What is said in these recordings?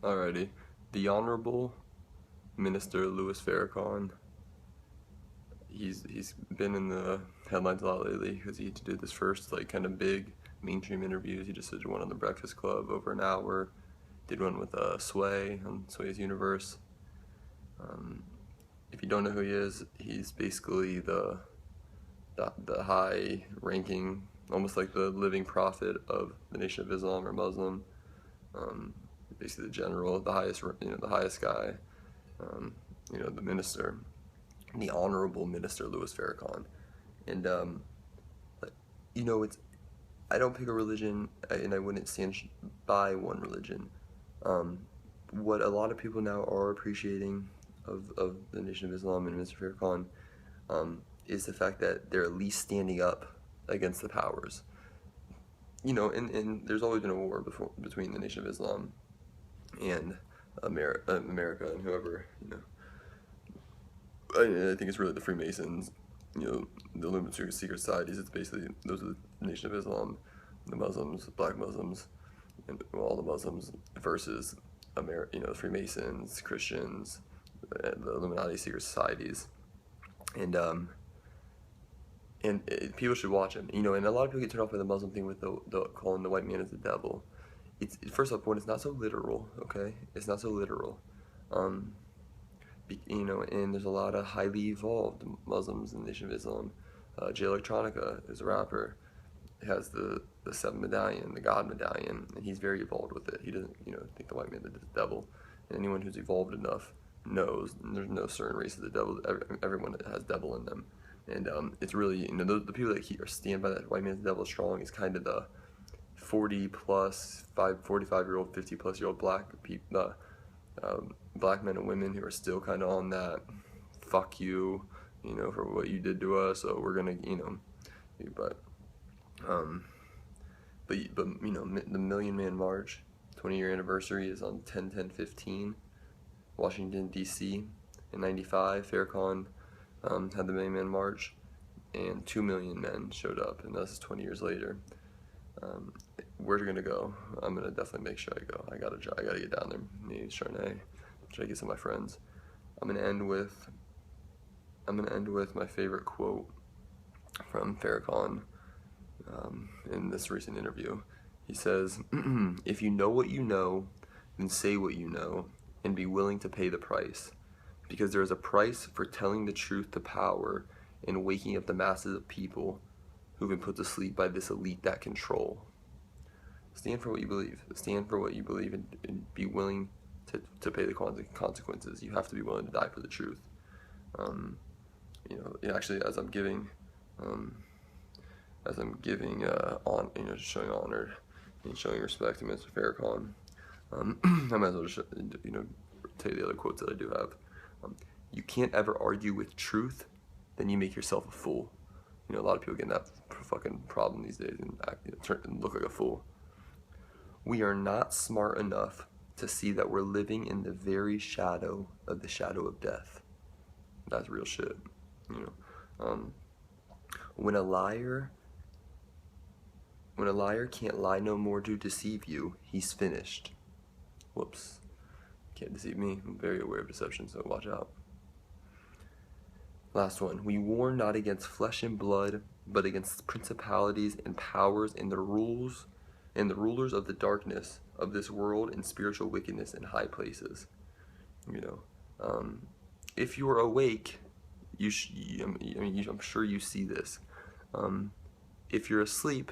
Alrighty. The Honorable Minister Louis Farrakhan, he's been in the headlines a lot lately because he did this first like kind of big mainstream interviews. He just did one on the Breakfast Club over an hour. Did one with Sway on Sway's Universe. Um, if you don't know who he is, he's basically the high ranking, almost like the living prophet of the Nation of Islam or Muslim. Um, Basically the general, the highest, the highest guy. The minister, the Honorable Minister Louis Farrakhan, and it's I don't pick a religion, and I wouldn't stand by one religion. Um, what a lot of people now are appreciating of the Nation of Islam and Mr. Farrakhan is the fact that they're at least standing up against the powers. And there's always been a war between the Nation of Islam and America and whoever, I think it's really the Freemasons, the Illuminati secret societies. It's basically, those are the Nation of Islam, the Muslims, black Muslims, and all the Muslims versus Freemasons, Christians, the Illuminati secret societies. And people should watch them, and a lot of people get turned off by the Muslim thing with the calling the white man as the devil. First off, it's not so literal, okay? It's not so literal. And there's a lot of highly evolved Muslims in the Nation of Islam. Jay Electronica is a rapper. He has the seven medallion, the God medallion, and he's very evolved with it. He doesn't, think the white man is the devil. And anyone who's evolved enough knows there's no certain race of the devil. Everyone has devil in them. And it's really, the people that stand by that white man's devil strong is kind of the 40 plus, 45-year-old, 50 plus year old black people, black men and women who are still kind of on that fuck you, for what you did to us, so we're gonna, the Million Man March 20-year anniversary is on 10/10/15, Washington D.C. in '95. Farrakhan had the Million Man March, and 2 million men showed up, and this is 20 years later. Where's it gonna go? I'm gonna definitely make sure I go. I gotta get down there. Maybe Charnay. Try to get some of my friends. I'm gonna end with my favorite quote from Farrakhan in this recent interview. He says, "If you know what you know, then say what you know, and be willing to pay the price, because there is a price for telling the truth to power and waking up the masses of people who've been put to sleep by this elite that control." Stand for what you believe. Stand for what you believe, and be willing to pay the consequences. You have to be willing to die for the truth. Actually, as I'm giving, showing honor and showing respect to Mr. Farrakhan, I might as well just, tell you the other quotes that I do have. You can't ever argue with truth, then you make yourself a fool. A lot of people get in that fucking problem these days and look like a fool. We are not smart enough to see that we're living in the very shadow of the shadow of death. That's real shit. When a liar can't lie no more to deceive you, he's finished. Whoops. Can't deceive me. I'm very aware of deception, so watch out. Last one. We war not against flesh and blood, but against principalities and powers and the rulers of the darkness of this world and spiritual wickedness in high places. If you are awake, I'm sure you see this. If you're asleep,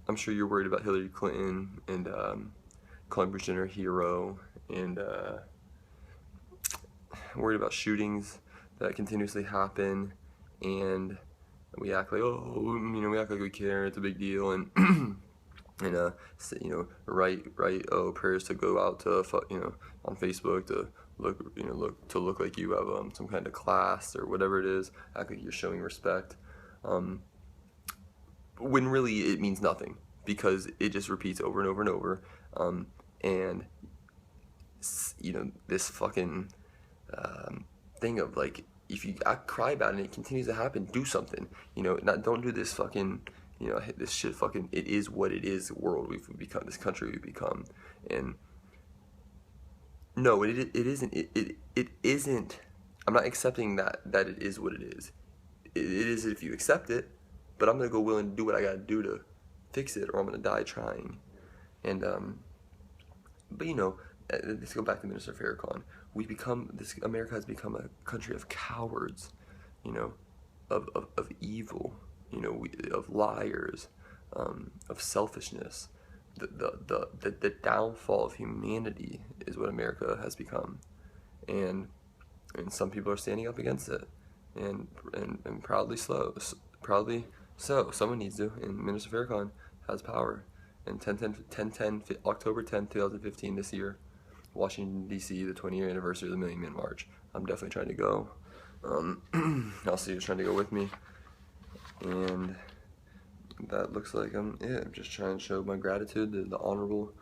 I'm sure you're worried about Hillary Clinton and calling Bruce Jenner a hero, and worried about shootings that continuously happen, and we act like, we act like we care, it's a big deal, and write prayers to go out to on Facebook to look like you have some kind of class or whatever it is, act like you're showing respect, when really it means nothing, because it just repeats over and over and over, and this fucking thing of like, if you cry about it and it continues to happen, do something. Don't do this fucking, this shit fucking, it is what it is world we've become, this country we've become. And No, it isn't. It isn't. I'm not accepting that it is what it is. It is if you accept it, but I'm gonna go willing to do what I gotta do to fix it, or I'm gonna die trying. And but let's go back to Minister Farrakhan. America has become a country of cowards, you know, of evil, of liars, of selfishness. The downfall of humanity is what America has become, and some people are standing up against it, and proudly so. Someone needs to, and Minister Farrakhan has power. And October 10th, 2015, this year, Washington, D.C., the 20-year anniversary of the Million Man March. I'm definitely trying to go. I'll see who's trying to go with me. And that looks like I'm just trying to show my gratitude to the Honorable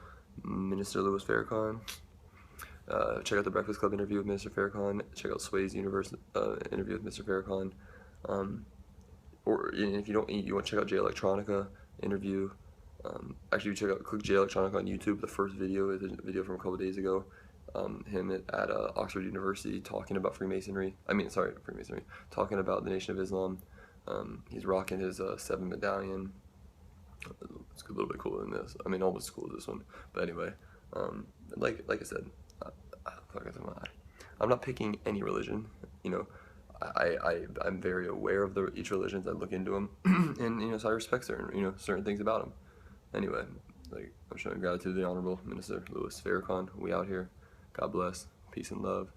Minister Louis Farrakhan. Check out the Breakfast Club interview with Minister Farrakhan. Check out Sway's interview with Mr. Farrakhan. Or if you want to check out Jay Electronica interview. Actually, click Jay Electronica on YouTube. The first video is a video from a couple days ago. Him at Oxford University talking about Freemasonry. Talking about the Nation of Islam. He's rocking his 7 medallion. It's a little bit cooler than this. I mean, almost as cool as this one. But anyway, like I said, I'm not picking any religion. I'm very aware of each religions. I look into them, and so I respect certain things about them. Anyway, I'm showing gratitude to the Honorable Minister Louis Farrakhan. We out here. God bless. Peace and love.